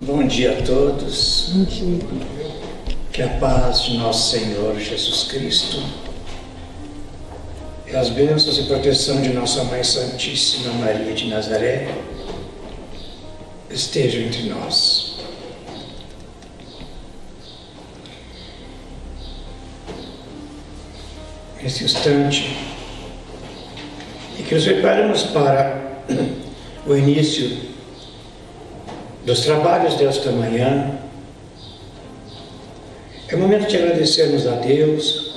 Bom dia a todos. Bom dia. Que a paz de nosso Senhor Jesus Cristo e as bênçãos e proteção de nossa Mãe Santíssima Maria de Nazaré estejam entre nós. Nesse instante em que nos preparamos para o início dos trabalhos desta manhã, é o momento de agradecermos a Deus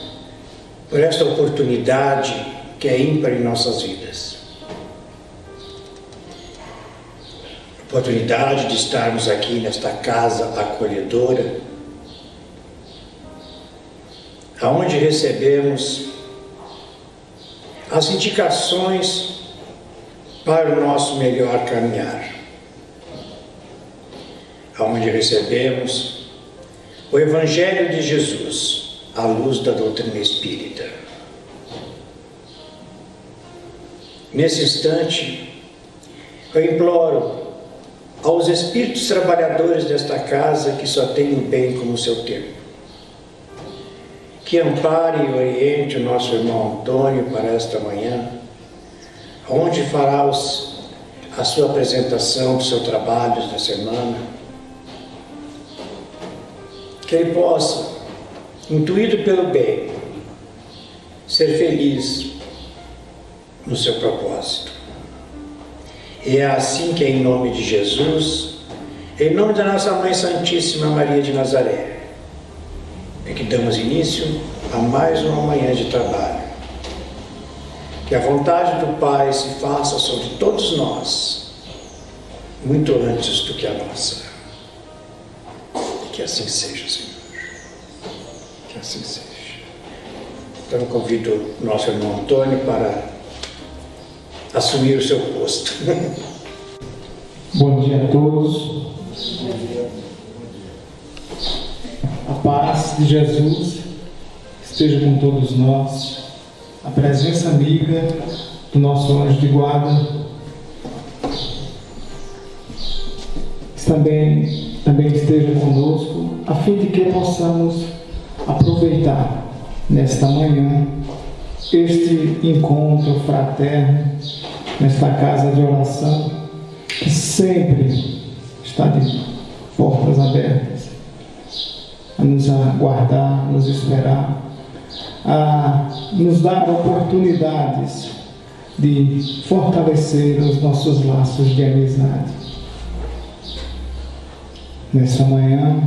por esta oportunidade que é ímpar em nossas vidas. Oportunidade de estarmos aqui nesta casa acolhedora, aonde recebemos as indicações para o nosso melhor caminhar, aonde recebemos o Evangelho de Jesus, à luz da doutrina espírita. Nesse instante, eu imploro aos espíritos trabalhadores desta casa que só têm o bem como seu tempo, que ampare e oriente o nosso irmão Antônio para esta manhã, onde fará a sua apresentação do seu trabalho da semana, que ele possa, intuído pelo bem, ser feliz no seu propósito. E é assim que, em nome de Jesus, em nome da nossa Mãe Santíssima Maria de Nazaré, é que damos início a mais uma manhã de trabalho. Que a vontade do Pai se faça sobre todos nós, muito antes do que a nossa. Que assim seja, Senhor. Que assim seja. Então eu convido o nosso irmão Antônio para assumir o seu posto. Bom dia a todos. A paz de Jesus esteja com todos nós. A presença amiga do nosso anjo de guarda também esteja conosco, a fim de que possamos aproveitar nesta manhã este encontro fraterno, nesta casa de oração, que sempre está de portas abertas, a nos aguardar, a nos esperar, a nos dar oportunidades de fortalecer os nossos laços de amizade. Nessa manhã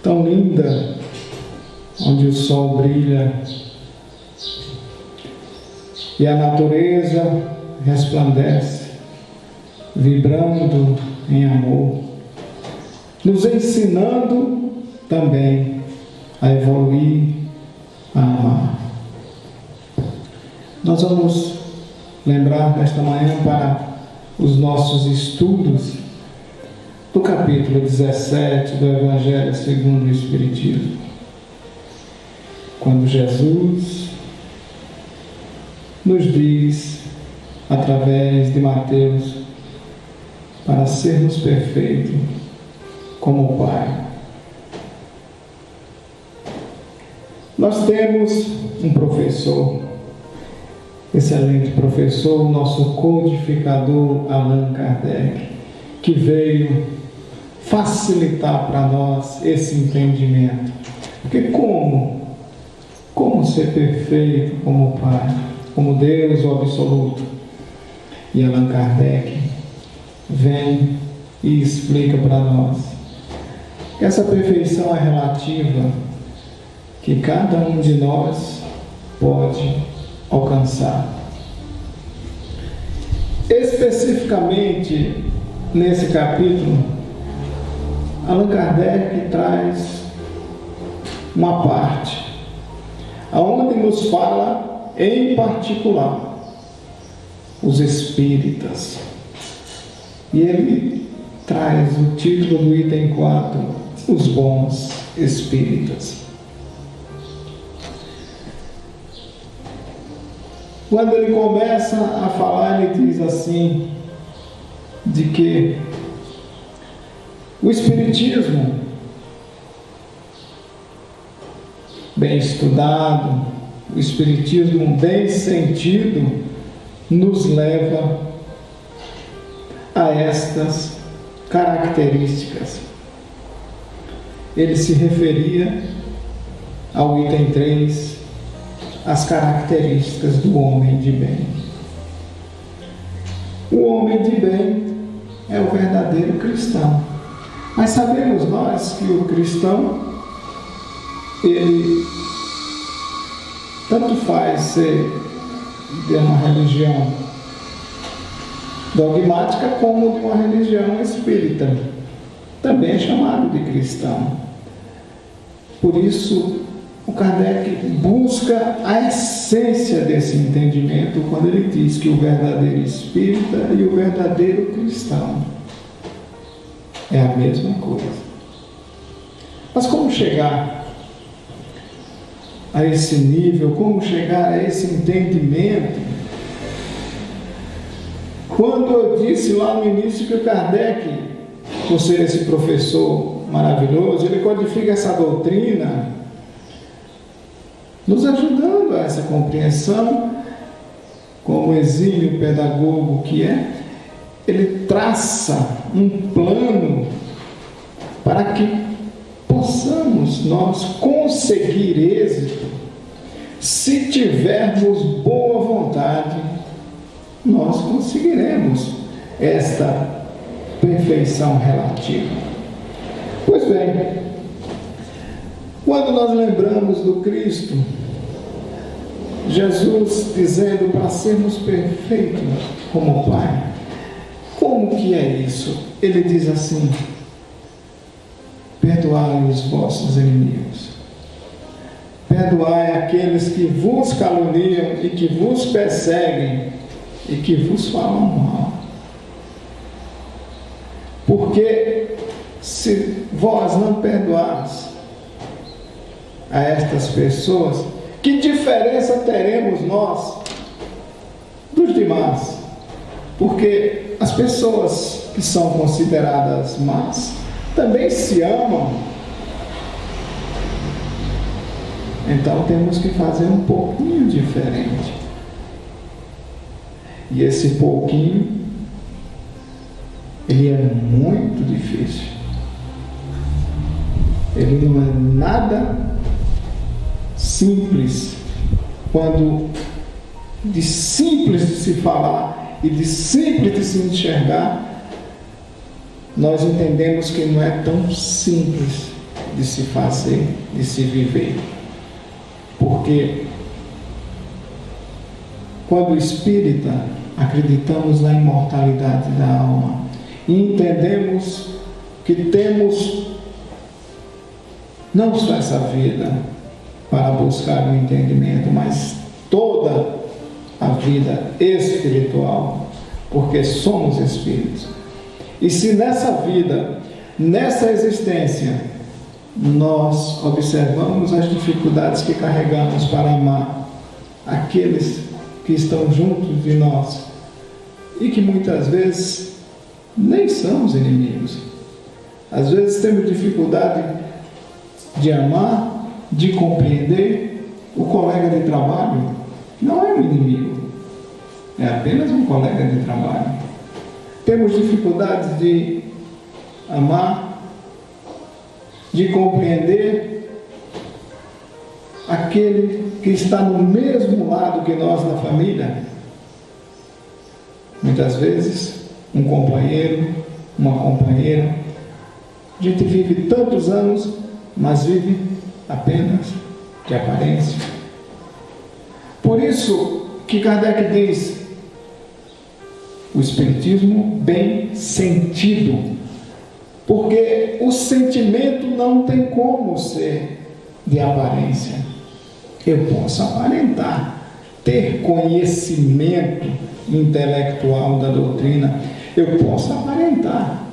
tão linda, onde o sol brilha e a natureza resplandece, vibrando em amor, nos ensinando também a evoluir, a amar. Nós vamos lembrar nesta manhã para os nossos estudos do capítulo 17 do Evangelho segundo o Espiritismo, quando Jesus nos diz, através de Mateus, para sermos perfeitos como o Pai. Nós temos um professor, excelente professor, o nosso codificador Allan Kardec, que veio facilitar para nós esse entendimento. Porque como ser perfeito como o Pai, como Deus, o Absoluto? E Allan Kardec vem e explica para nós que essa perfeição é relativa, que cada um de nós pode alcançar. Especificamente nesse capítulo, Allan Kardec traz uma parte aonde nos fala em particular os espíritas, e ele traz o título do item 4, os bons espíritas. Quando ele começa a falar, ele diz assim, de que O Espiritismo, bem estudado, o Espiritismo bem sentido, nos leva a estas características. Ele se referia ao item 3, as características do homem de bem. O homem de bem é o verdadeiro cristão. Mas sabemos nós que o cristão, ele tanto faz ser de uma religião dogmática como de uma religião espírita. Também é chamado de cristão. Por isso, o Kardec busca a essência desse entendimento quando ele diz que o verdadeiro espírita e o verdadeiro cristão é a mesma coisa. Mas como chegar a esse nível, como chegar a esse entendimento? Quando eu disse lá no início que o Kardec, por ser esse professor maravilhoso, ele codifica essa doutrina, nos ajudando a essa compreensão, como exímio pedagogo que é, ele traça um plano para que possamos nós conseguir êxito. Se tivermos boa vontade, nós conseguiremos esta perfeição relativa. Pois bem, quando nós lembramos do Cristo, Jesus dizendo para sermos perfeitos como o Pai, como que é isso? Ele diz assim: perdoai os vossos inimigos, perdoai aqueles que vos caluniam e que vos perseguem e que vos falam mal. Porque se vós não perdoares a estas pessoas, que diferença teremos nós dos demais? Porque as pessoas que são consideradas más também se amam. Então temos que fazer um pouquinho diferente. E esse pouquinho, ele é muito difícil. Ele não é nada simples. Quando de simples de se falar e de simples de se enxergar, nós entendemos que não é tão simples de se fazer, de se viver. Porque quando espírita, acreditamos na imortalidade da alma e entendemos que temos não só essa vida para buscar o entendimento, mas toda a vida espiritual, porque somos espíritos. E se nessa vida, nessa existência, nós observamos as dificuldades que carregamos para amar aqueles que estão junto de nós e que muitas vezes nem são os inimigos. Às vezes temos dificuldade de amar, de compreender o colega de trabalho. Não é um inimigo, é apenas um colega de trabalho. Temos dificuldade de amar, de compreender aquele que está no mesmo lado que nós na família. Muitas vezes, um companheiro, uma companheira, a gente vive tantos anos, mas vive apenas de aparência. Por isso que Kardec diz, o Espiritismo bem sentido, porque o sentimento não tem como ser de aparência. Eu posso aparentar, ter conhecimento intelectual da doutrina, eu posso aparentar,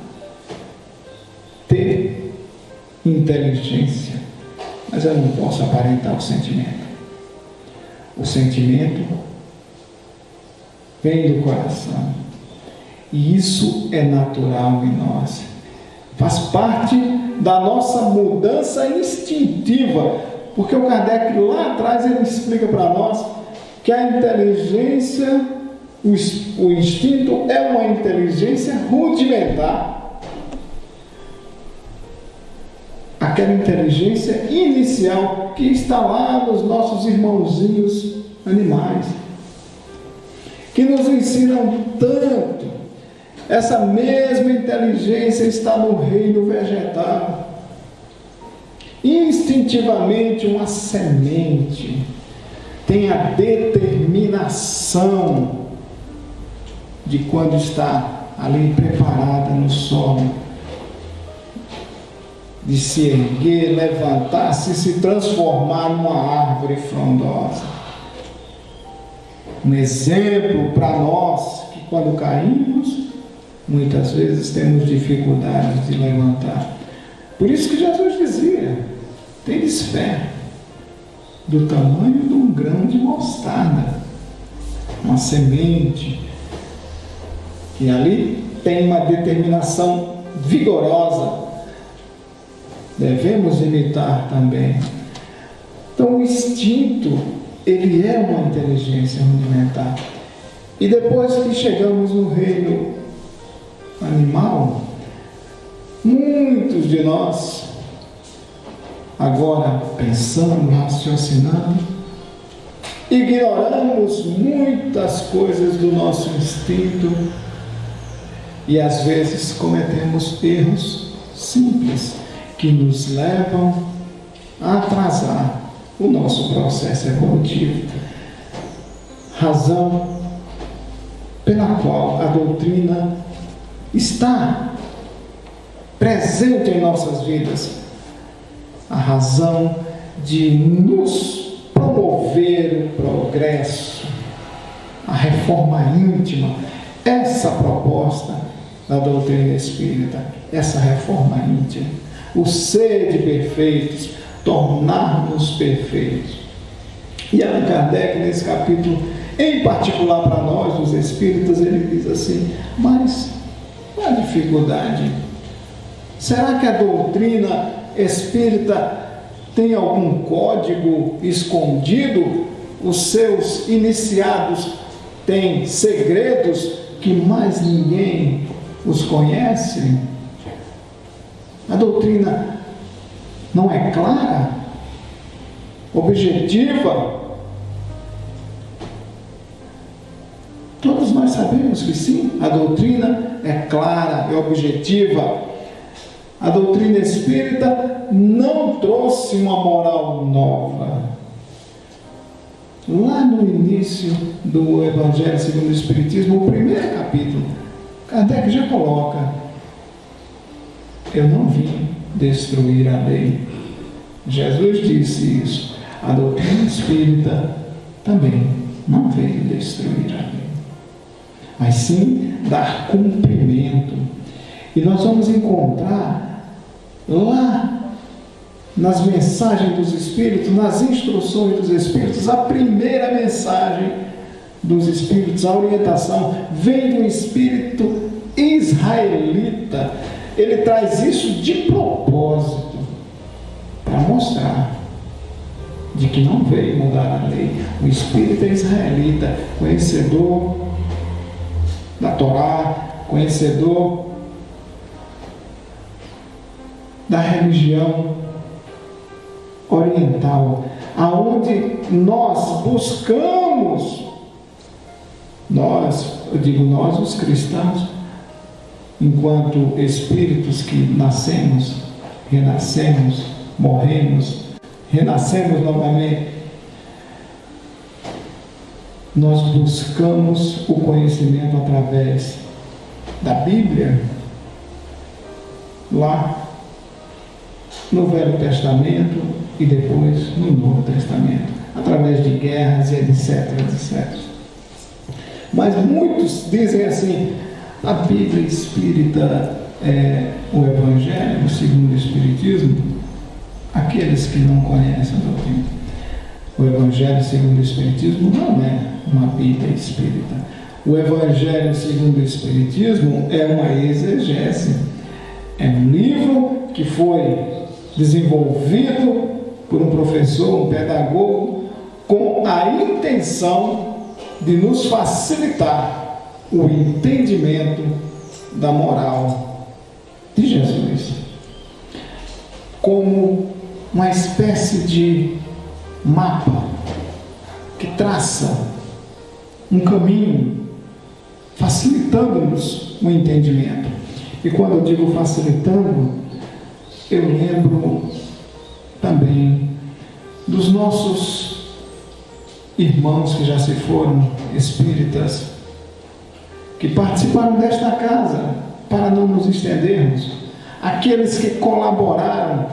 ter inteligência, mas eu não posso aparentar o sentimento. O sentimento vem do coração, e isso é natural em nós. Faz parte da nossa mudança instintiva, porque o Kardec lá atrás ele explica para nós que a inteligência, o instinto é uma inteligência rudimentar. Aquela inteligência inicial que está lá nos nossos irmãozinhos animais, que nos ensinam tanto. Essa mesma inteligência está no reino vegetal. Instintivamente, uma semente tem a determinação de quando está ali preparada no solo, de se erguer, levantar-se e se transformar numa árvore frondosa. Um exemplo para nós que quando caímos, muitas vezes temos dificuldades de levantar. Por isso que Jesus dizia: tendes fé do tamanho de um grão de mostarda, uma semente, que ali tem uma determinação vigorosa. Devemos imitar também. Então o instinto, ele é uma inteligência rudimentar. E depois que chegamos no reino animal, muitos de nós, agora pensando, raciocinando, ignoramos muitas coisas do nosso instinto e às vezes cometemos erros simples que nos levam a atrasar o nosso processo evolutivo. Razão pela qual a doutrina está presente em nossas vidas, a razão de nos promover o progresso, a reforma íntima, essa proposta da doutrina espírita, essa reforma íntima, o ser de perfeitos, tornar-nos perfeitos. E Allan Kardec, nesse capítulo, em particular para nós, os espíritas, ele diz assim: mas qual a dificuldade? Será que a doutrina espírita tem algum código escondido? Os seus iniciados têm segredos que mais ninguém os conhece? A doutrina não é clara, objetiva? Todos nós sabemos que sim, a doutrina é clara, é objetiva. A doutrina espírita não trouxe uma moral nova. Lá no início do Evangelho segundo o Espiritismo, o primeiro capítulo, Kardec já coloca: eu não vim destruir a lei. Jesus disse isso. A doutrina espírita também não veio destruir a lei, mas sim dar cumprimento. E nós vamos encontrar lá nas mensagens dos Espíritos, nas instruções dos Espíritos, a primeira mensagem dos Espíritos, a orientação, vem do Espírito israelita. Ele traz isso de propósito, para mostrar de que não veio mudar a lei. O Espírito é israelita, conhecedor da Torá, conhecedor da religião oriental, aonde nós buscamos, eu digo nós, os cristãos, enquanto espíritos que nascemos, renascemos, morremos, renascemos novamente, nós buscamos o conhecimento através da Bíblia, lá no Velho Testamento e depois no Novo Testamento, através de guerras e etc, etc. Mas muitos dizem assim: a Bíblia espírita é o Evangelho segundo o Espiritismo. Aqueles que não conhecem a doutrina, o Evangelho segundo o Espiritismo não é uma Bíblia espírita. O Evangelho segundo o Espiritismo é uma exegese, É um livro que foi desenvolvido por um professor, um pedagogo, com a intenção de nos facilitar o entendimento da moral de Jesus, como uma espécie de mapa que traça um caminho, facilitando-nos o entendimento. E quando eu digo facilitando, eu lembro também dos nossos irmãos que já se foram, espíritas, que participaram desta casa, para não nos estendermos, aqueles que colaboraram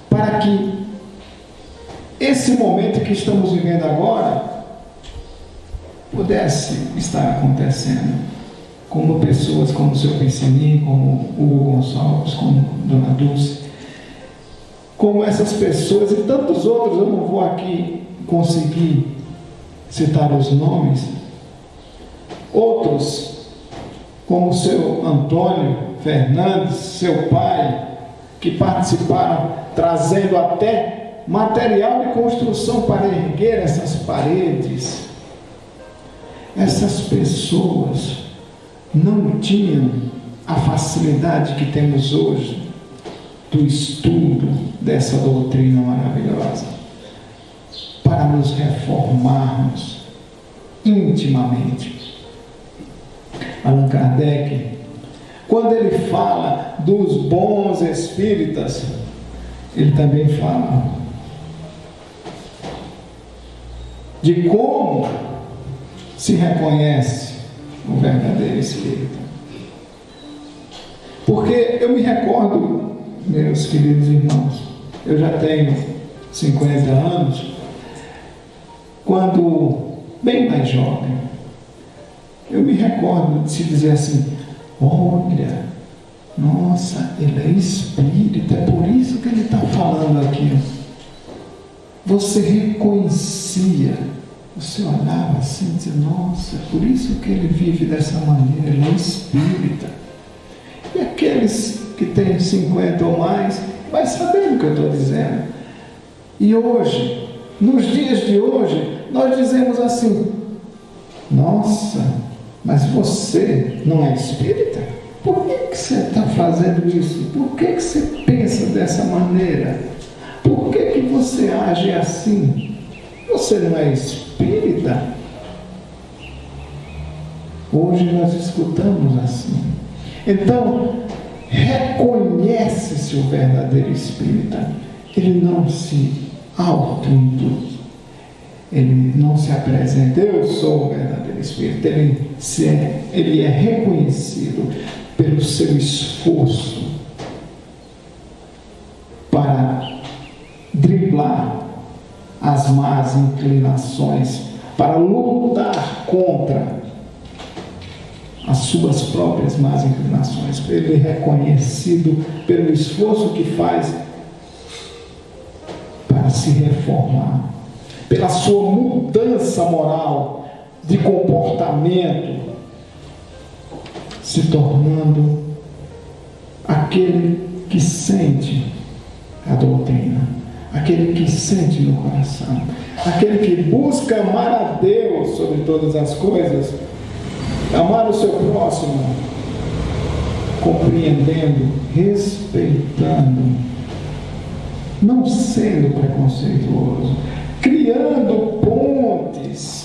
para que esse momento que estamos vivendo agora pudesse estar acontecendo, como pessoas como o seu Pincini, como Hugo Gonçalves, como Dona Dulce, como essas pessoas e tantos outros. Eu não vou aqui conseguir citar os nomes. Outros, como o seu Antônio Fernandes, seu pai, que participaram, trazendo até material de construção para erguer essas paredes. Essas pessoas não tinham a facilidade que temos hoje do estudo dessa doutrina maravilhosa para nos reformarmos intimamente. Allan Kardec, quando ele fala dos bons espíritas, ele também fala de como se reconhece o verdadeiro espírito. Porque eu me recordo, meus queridos irmãos, eu já tenho 50 anos, quando bem mais jovem, eu me recordo de se dizer assim: olha, nossa, ele é espírita, é por isso que ele está falando aqui. Você reconhecia, você olhava assim e dizia: nossa, é por isso que ele vive dessa maneira, ele é espírita. E aqueles que têm 50 ou mais, vai saber o que eu estou dizendo. E hoje, nos dias de hoje, nós dizemos assim: nossa, mas você não é espírita? Por que você está fazendo isso? Por que você pensa dessa maneira? Por que você age assim? Você não é espírita? Hoje nós escutamos assim. Então, reconhece-se o verdadeiro espírita. Ele não se auto-induz. Ele não se apresenta: eu sou o verdadeiro espírita. Ele é reconhecido pelo seu esforço para driblar as más inclinações, para lutar contra as suas próprias más inclinações. Ele é reconhecido pelo esforço que faz para se reformar, pela sua mudança moral de comportamento, se tornando aquele que sente a doutrina, aquele que sente no coração, aquele que busca amar a Deus sobre todas as coisas, amar o seu próximo, compreendendo, respeitando, não sendo preconceituoso, criando pontes.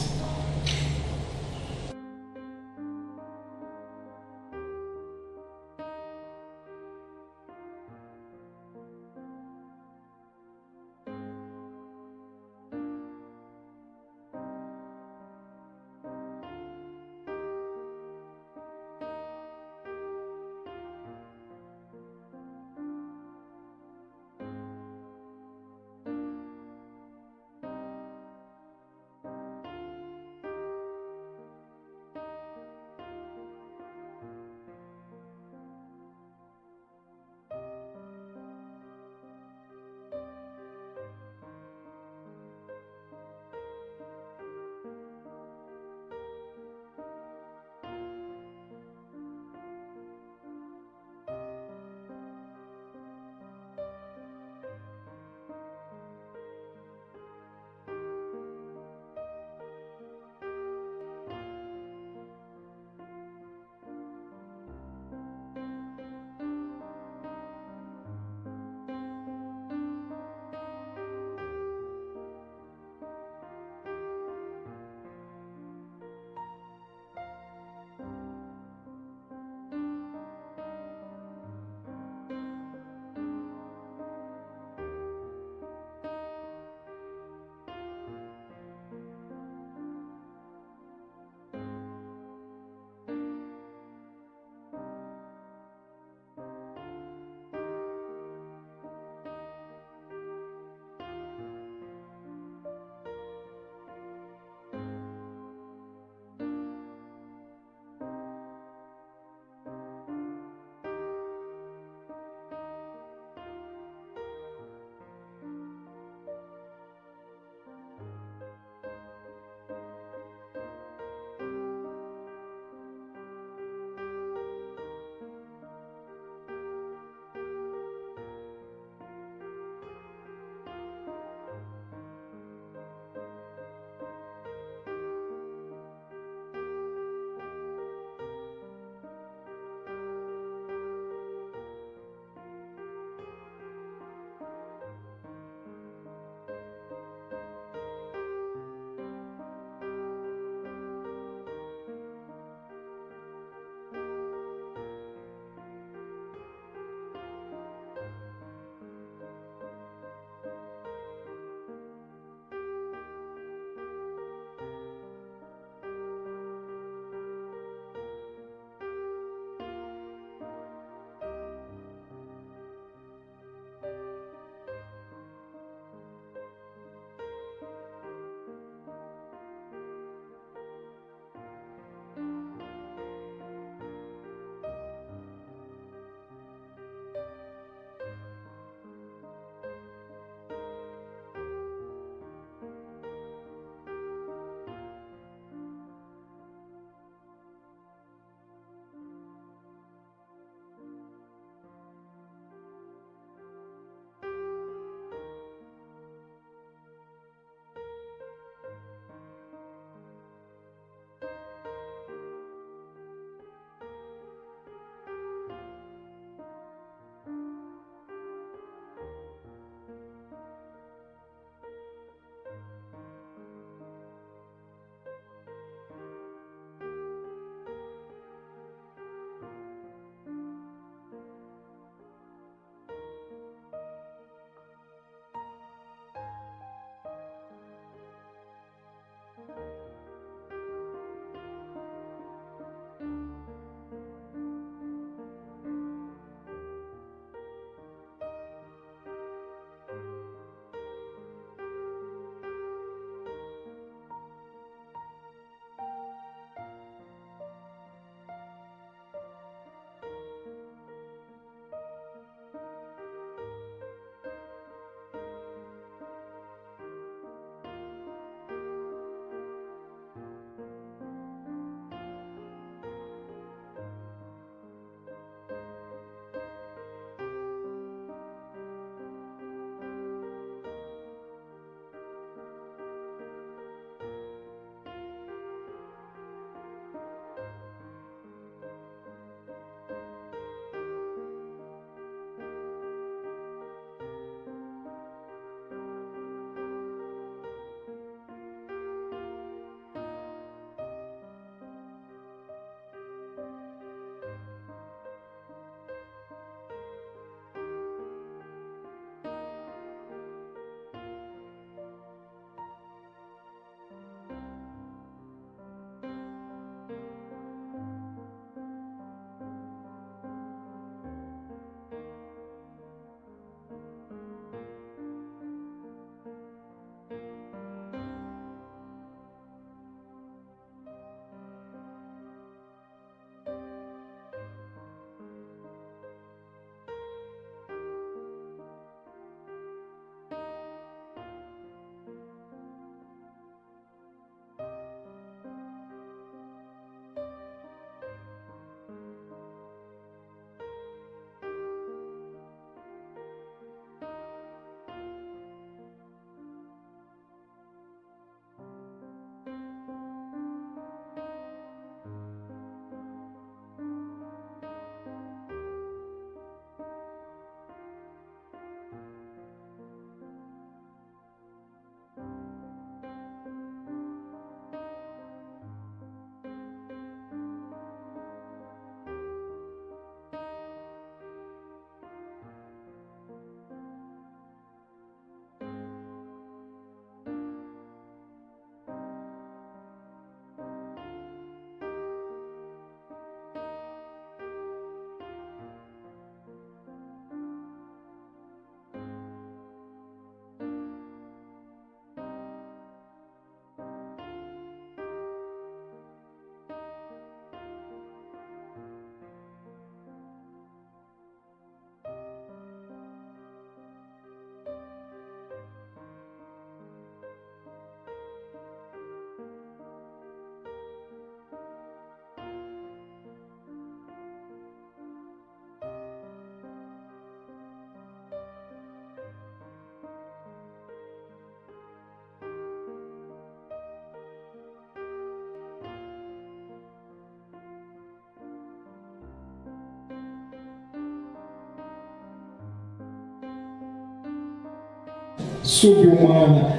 subhumana,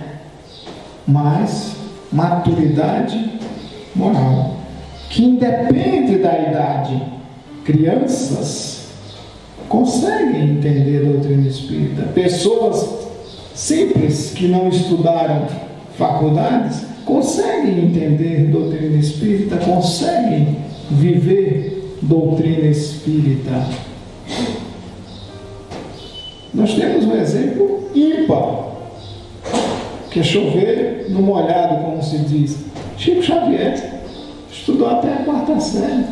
mas maturidade moral, que independe da idade. Crianças conseguem entender a doutrina espírita. Pessoas simples que não estudaram faculdades conseguem entender doutrina espírita, conseguem viver doutrina espírita. Nós temos um exemplo ímpar, que é chover no molhado, como se diz. Chico Xavier estudou até a 4ª série.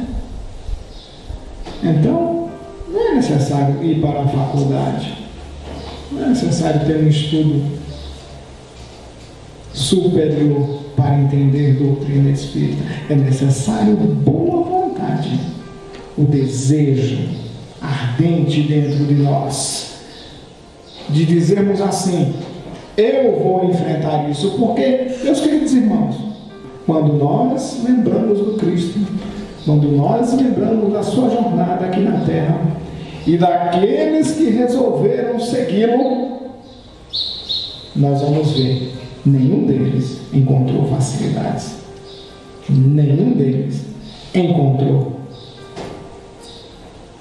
Então, não é necessário ir para a faculdade, não é necessário ter um estudo superior para entender doutrina espírita. É necessário boa vontade, o desejo ardente dentro de nós, de dizermos assim: eu vou enfrentar isso, porque, meus queridos irmãos, quando nós lembramos do Cristo, quando nós lembramos da sua jornada aqui na terra e daqueles que resolveram segui-lo, nós vamos ver, nenhum deles encontrou facilidades, nenhum deles encontrou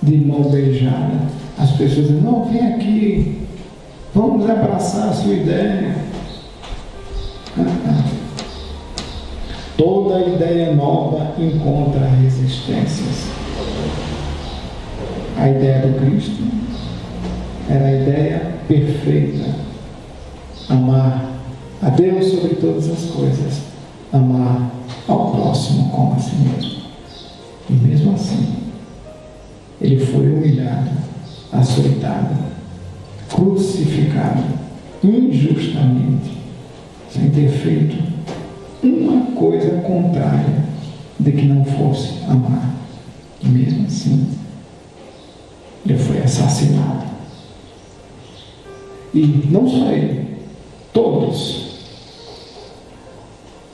de mão beijada. As pessoas dizem: não, vem aqui, vamos abraçar a sua ideia. Toda ideia nova encontra resistências. A ideia do Cristo era a ideia perfeita: amar a Deus sobre todas as coisas, amar ao próximo como a si mesmo. E mesmo assim, ele foi humilhado, açoitado, crucificado injustamente, sem ter feito uma coisa contrária de que não fosse amar. E mesmo assim, ele foi assassinado. E não só ele, todos,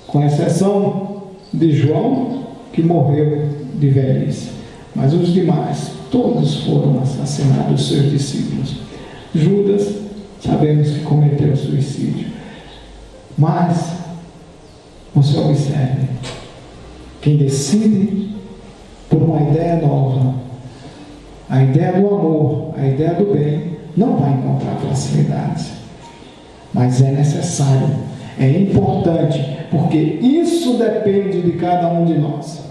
com exceção de João, que morreu de velhice, mas os demais, todos foram assassinados, seus discípulos. Judas, sabemos que cometeu suicídio. Mas você observe, quem decide por uma ideia nova, a ideia do amor, a ideia do bem, não vai encontrar facilidades. Mas é necessário, é importante, porque isso depende de cada um de nós.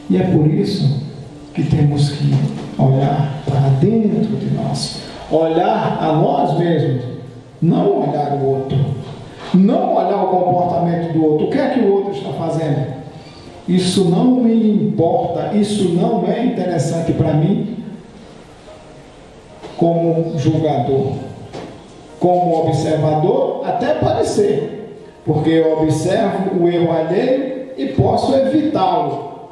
E é por isso que temos que olhar para dentro de nós, olhar a nós mesmos, não olhar o outro, não olhar o comportamento do outro. O que é que o outro está fazendo? Isso não me importa, isso não é interessante para mim como julgador. Como observador, até pode ser, porque eu observo o erro alheio e posso evitá-lo,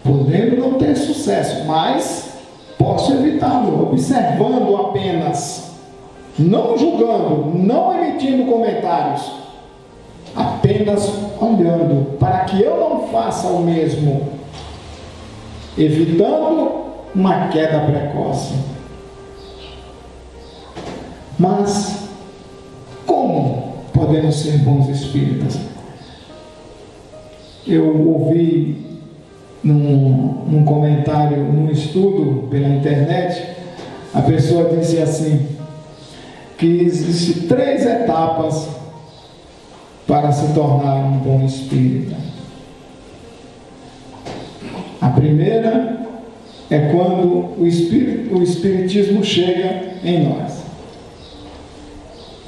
podendo não ter sucesso, mas posso evitá-lo, observando apenas, não julgando, não emitindo comentários, apenas olhando, para que eu não faça o mesmo, evitando uma queda precoce. Mas como podemos ser bons espíritas? Eu ouvi num comentário, num estudo pela internet, a pessoa disse assim, que existem 3 etapas para se tornar um bom espírita. A primeira é quando o espiritismo chega em nós.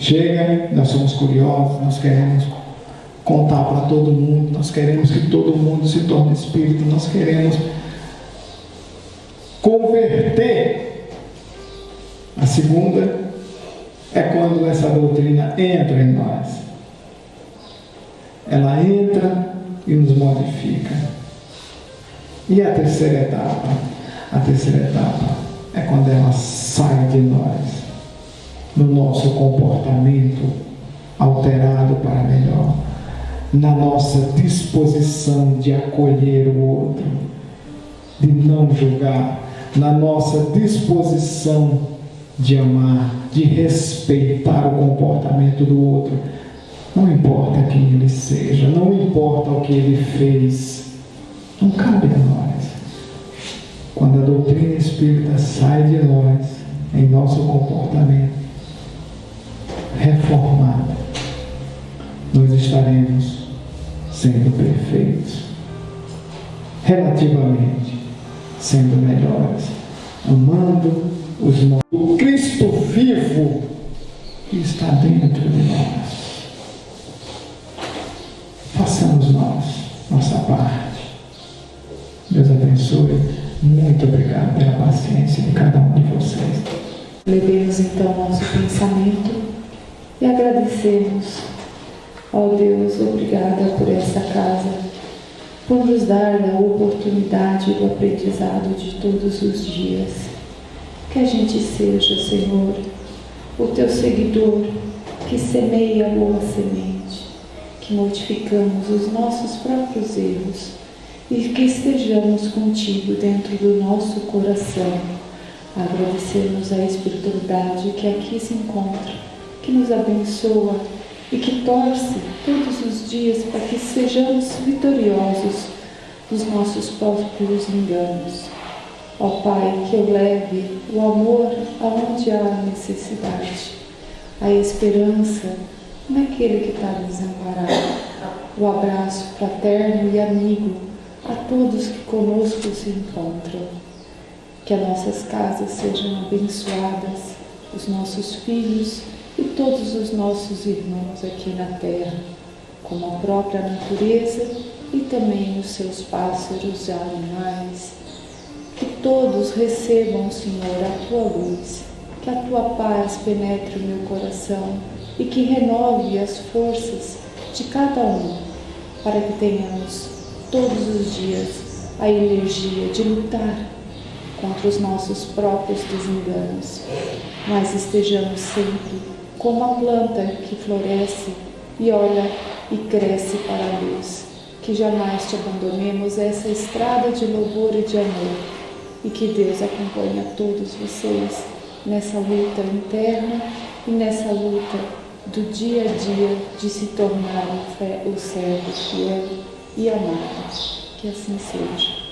Chega, nós somos curiosos, nós queremos contar para todo mundo, nós queremos que todo mundo se torne espírita, nós queremos converter. A segunda é quando essa doutrina entra em nós. Ela entra e nos modifica. E a terceira etapa? A terceira etapa é quando ela sai de nós, no nosso comportamento alterado para melhor, na nossa disposição de acolher o outro, de não julgar, na nossa disposição de amar, de respeitar o comportamento do outro. Não importa quem ele seja, não importa o que ele fez, não cabe a nós. Quando a doutrina espírita sai de nós, em nosso comportamento reformado, nós estaremos sendo perfeitos, relativamente sendo melhores, amando os nossos. O Cristo vivo que está dentro de nós. Façamos nós nossa parte. Deus abençoe. Muito obrigado pela paciência de cada um de vocês. Levemos então nosso pensamento e agradecemos. Ó Deus, obrigada por esta casa, por nos dar a oportunidade do aprendizado de todos os dias. Que a gente seja, Senhor, o Teu seguidor, que semeia a boa semente, que mortificamos os nossos próprios erros e que estejamos contigo dentro do nosso coração. Agradecemos a espiritualidade que aqui se encontra, que nos abençoa e que torce todos os dias para que sejamos vitoriosos dos nossos próprios enganos. Ó Pai, que eu leve o amor aonde há necessidade, a esperança naquele que está desamparado, o abraço fraterno e amigo a todos que conosco se encontram. Que as nossas casas sejam abençoadas, os nossos filhos e todos os nossos irmãos aqui na terra, como a própria natureza e também os seus pássaros e animais. Que todos recebam, Senhor, a Tua luz, que a Tua paz penetre o meu coração e que renove as forças de cada um, para que tenhamos todos os dias a energia de lutar contra os nossos próprios desenganos, mas estejamos sempre como a planta que floresce e olha e cresce para a luz. Que jamais te abandonemos essa estrada de louvor e de amor, e que Deus acompanhe a todos vocês nessa luta interna e nessa luta do dia a dia de se tornar o servo fiel e amado. Que assim seja.